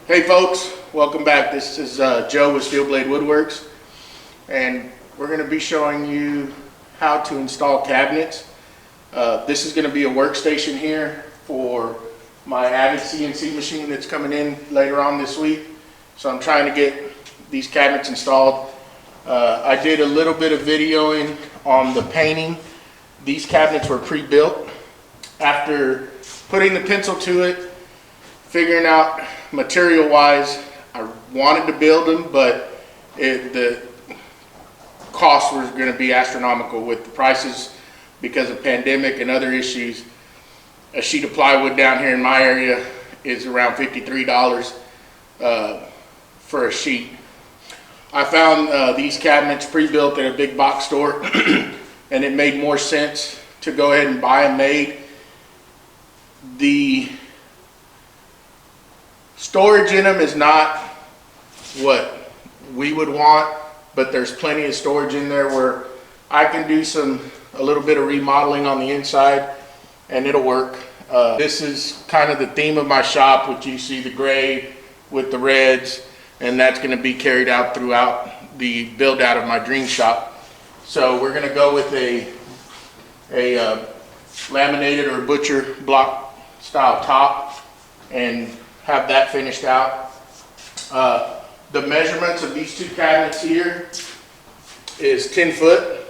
Hey folks, welcome back. This is Joe with Steel Blade Woodworks, and we're going to be showing you how to install cabinets. This is going to be a workstation here for my Avid CNC machine that's coming in later on this week. So I'm trying to get these cabinets installed. I did a little bit of videoing on the painting. These cabinets were pre-built. After putting the pencil to it, figuring out material wise, I wanted to build them, but the costs were going to be astronomical with the prices because of pandemic and other issues. A sheet of plywood down here in my area is around $53 for a sheet. I found these cabinets pre-built at a big box store and it made more sense to go ahead and buy them made. The storage in them is not what we would want, but there's plenty of storage in there where I can do a little bit of remodeling on the inside and it'll work. This is kind of the theme of my shop, which you see the gray with the reds, and that's going to be carried out throughout the build out of my dream shop. So we're going to go with a laminated or butcher block style top and have that finished out. The measurements of these two cabinets here is 10 foot,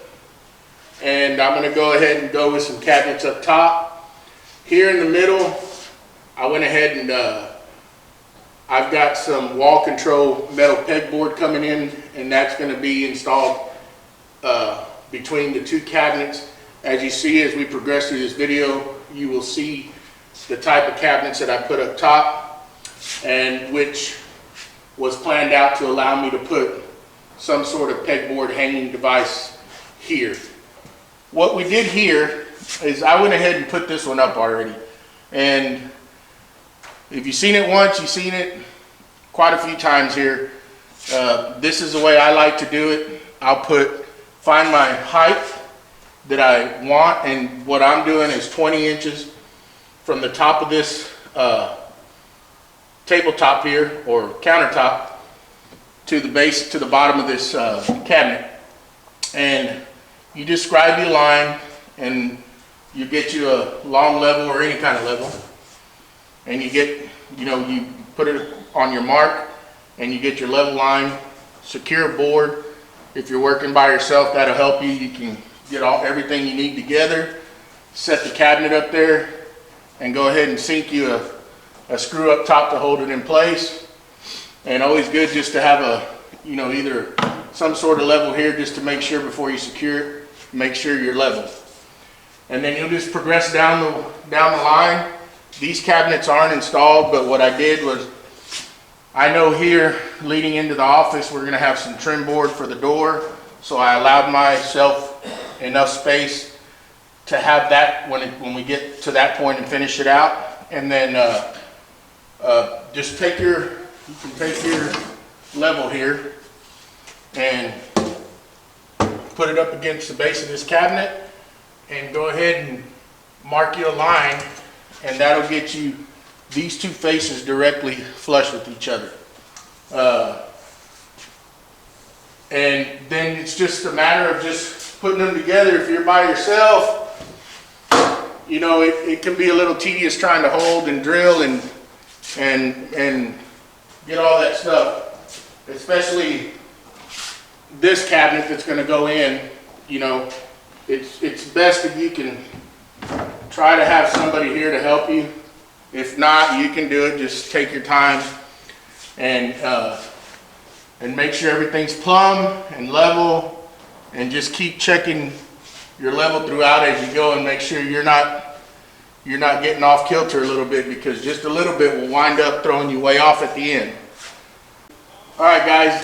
and I'm going to go ahead and go with some cabinets up top. Here in the middle, I went ahead and I've got some wall control metal pegboard coming in, and that's going to be installed between the two cabinets. As you see, as we progress through this video, you will see the type of cabinets that I put up top, and which was planned out to allow me to put some sort of pegboard hanging device here. What we did here is I went ahead and put this one up already, and if you've seen it once, you've seen it quite a few times here. This is the way I like to do it. I'll find my height that I want, and what I'm doing is 20 inches from the top of this tabletop here, or countertop, to the base, to the bottom of this cabinet. And you just scribe your line, and you get you a long level or any kind of level, and you get, you put it on your mark and you get your level line. Secure a board. If you're working by yourself, that'll help you. You can get everything you need together, set the cabinet up there, and go ahead and sink you a screw up top to hold it in place. And always good just to have either some sort of level here, just to make sure before you secure it, make sure you're level. And then you'll just progress down the line. These cabinets aren't installed, but what I did was, I know here leading into the office we're going to have some trim board for the door, so I allowed myself enough space to have that when we get to that point and finish it out. And then just you can take your level here and put it up against the base of this cabinet and go ahead and mark you a line, and that'll get you these two faces directly flush with each other. And then it's just a matter of just putting them together. If you're by yourself, it can be a little tedious trying to hold and drill and get all that stuff, especially this cabinet that's going to go in. It's best if you can try to have somebody here to help you. If not, you can do it. Just take your time and make sure everything's plumb and level, and just keep checking your level throughout as you go, and make sure you're not getting off kilter a little bit, because just a little bit will wind up throwing you way off at the end. All right, guys,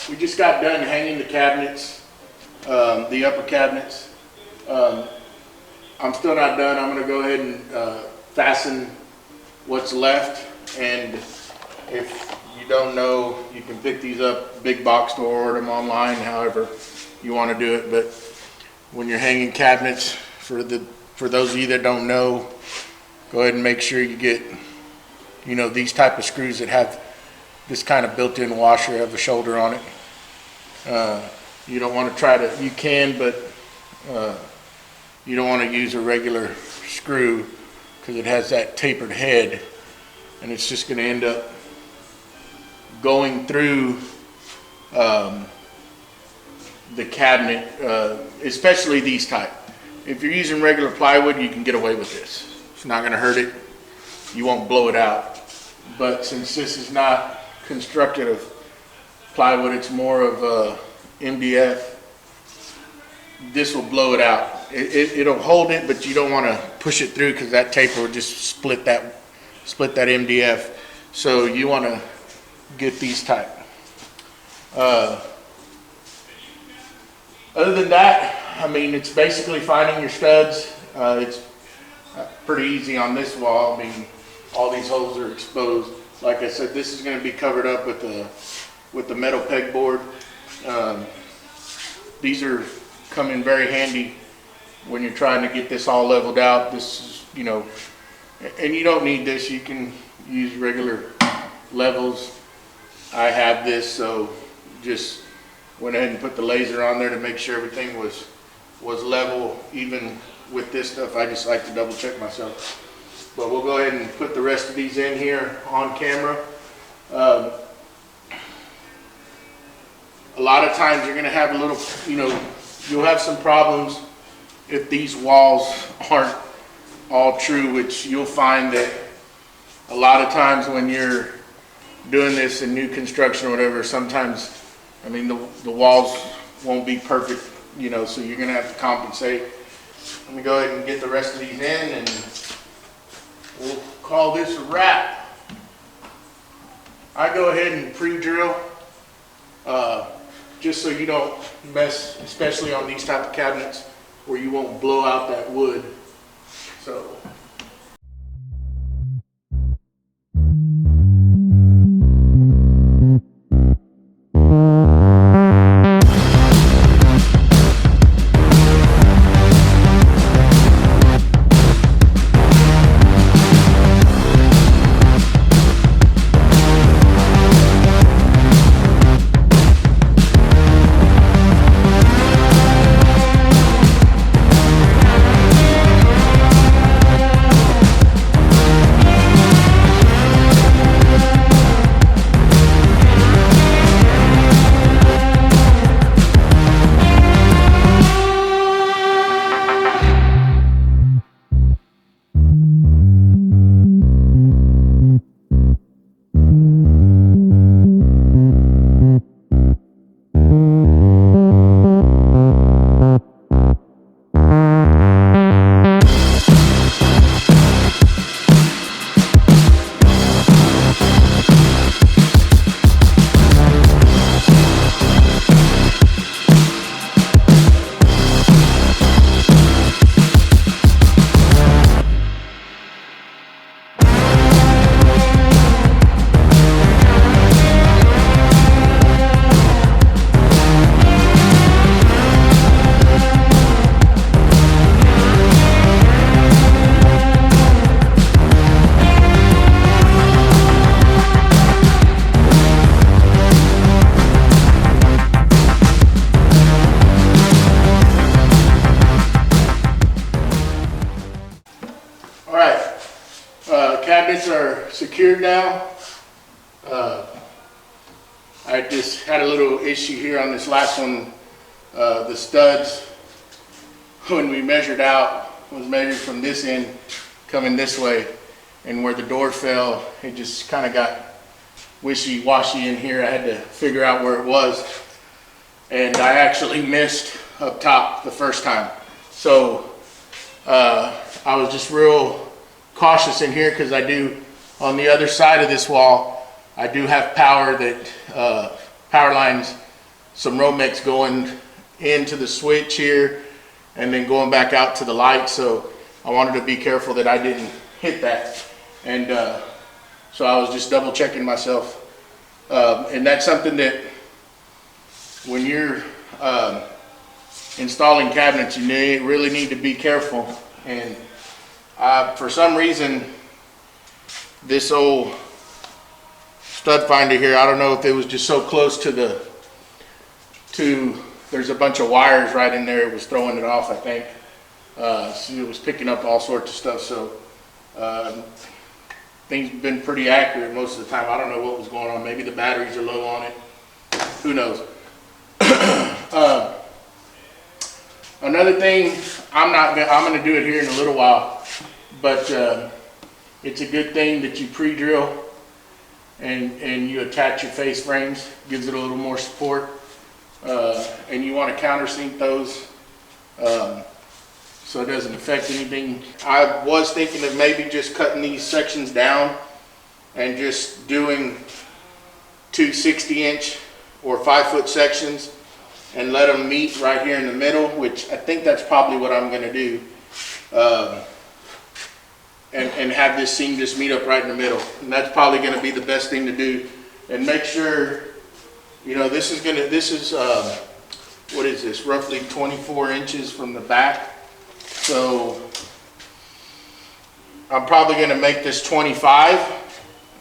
we just got done hanging the cabinets, the upper cabinets. I'm still not done. I'm going to go ahead and fasten what's left, and if you don't know, you can pick these up big box store, order them online, however you want to do it. But when you're hanging cabinets, for those of you that don't know, go ahead and make sure you get you know, these type of screws that have this kind of built-in washer, have a shoulder on it. You don't want to try to, you can, but you don't want to use a regular screw because it has that tapered head, and it's just going to end up going through the cabinet, especially these type. If you're using regular plywood, you can get away with this. It's not going to hurt it. You won't blow it out. But since this is not constructed of plywood, it's more of MDF, this will blow it out. It'll hold it, but you don't want to push it through because that taper will just split that MDF. So you want to get these type. Other than that, I mean, it's basically finding your studs. It's pretty easy on this wall. I mean, all these holes are exposed. Like I said, this is going to be covered up with the metal pegboard. These are come in very handy when you're trying to get this all leveled out. This is, you know, and you don't need this. You can use regular levels. I have this, so just went ahead and put the laser on there to make sure everything was level. Even with this stuff, I just like to double check myself. But we'll go ahead and put the rest of these in here on camera. A lot of times you're going to have a little, you know, you'll have some problems if these walls aren't all true, which you'll find that a lot of times when you're doing this in new construction or whatever, sometimes, I mean, the walls won't be perfect, you know, so you're going to have to compensate. Let me go ahead and get the rest of these in, and we'll call this a wrap. I go ahead and pre-drill, just so you don't mess, especially on these type of cabinets where you won't blow out that wood. So. Cabinets are secured now. I just had a little issue here on this last one. The studs, when we measured out, was measured from this end coming this way, and where the door fell, it just kind of got wishy-washy in here. I had to figure out where it was, and I actually missed up top the first time. So I was just real cautious in here because I do, on the other side of this wall, I do have power that power lines, some Romex going into the switch here and then going back out to the light. So I wanted to be careful that I didn't hit that. And so I was just double checking myself. And that's something that when you're installing cabinets, you really need to be careful. And for some reason, this old stud finder here, I don't know if it was just so close to there's a bunch of wires right in there, it was throwing it off, I think. So it was picking up all sorts of stuff, so things have been pretty accurate most of the time. I don't know what was going on. Maybe the batteries are low on it. Who knows? Another thing, I'm going to do it here in a little while, but it's a good thing that you pre-drill and you attach your face frames. Gives it a little more support, and you want to countersink those so it doesn't affect anything. I was thinking of maybe just cutting these sections down and just doing two 60-inch or 5-foot sections and let them meet right here in the middle, which I think that's probably what I'm going to do, and have this seam just meet up right in the middle. And that's probably going to be the best thing to do. And make sure, you know, this is what is this, roughly 24 inches from the back. So I'm probably going to make this 25.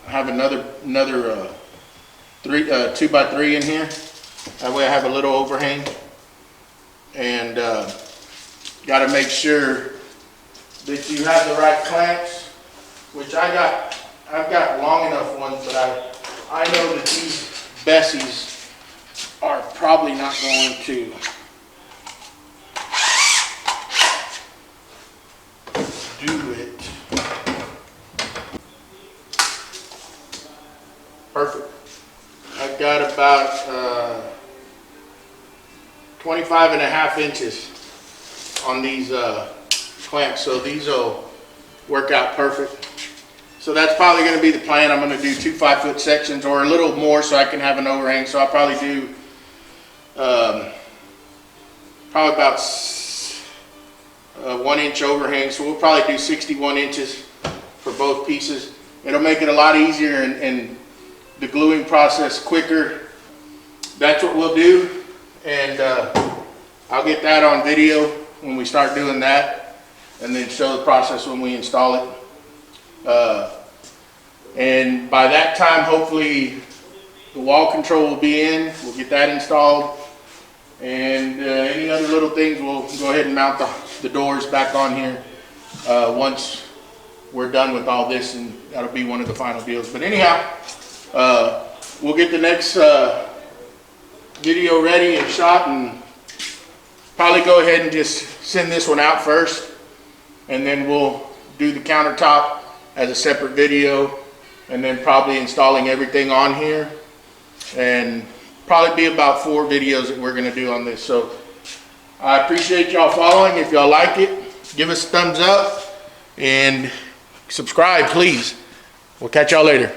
I have another 2x3 in here. That way I have a little overhang. And got to make sure that you have the right clamps, which I've got long enough ones, but I know that these Bessies are probably not going to do it. Perfect. I've got about 25.5 inches on these clamps, so these will work out perfect. So that's probably going to be the plan. I'm going to do two 5-foot sections, or a little more, so I can have an overhang. So I'll probably do probably about 1-inch overhang. So we'll probably do 61 inches for both pieces. It'll make it a lot easier and the gluing process quicker. That's what we'll do, and I'll get that on video when we start doing that, and then show the process when we install it. And by that time, hopefully the wall control will be in. We'll get that installed, and any other little things, we'll go ahead and mount the doors back on here once we're done with all this, and that'll be one of the final deals. But anyhow, we'll get the next video ready and shot, and probably go ahead and just send this one out first, and then we'll do the countertop as a separate video, and then probably installing everything on here, and probably be about 4 videos that we're going to do on this. So I appreciate y'all following. If y'all like it, give us a thumbs up and subscribe, please. We'll catch y'all later.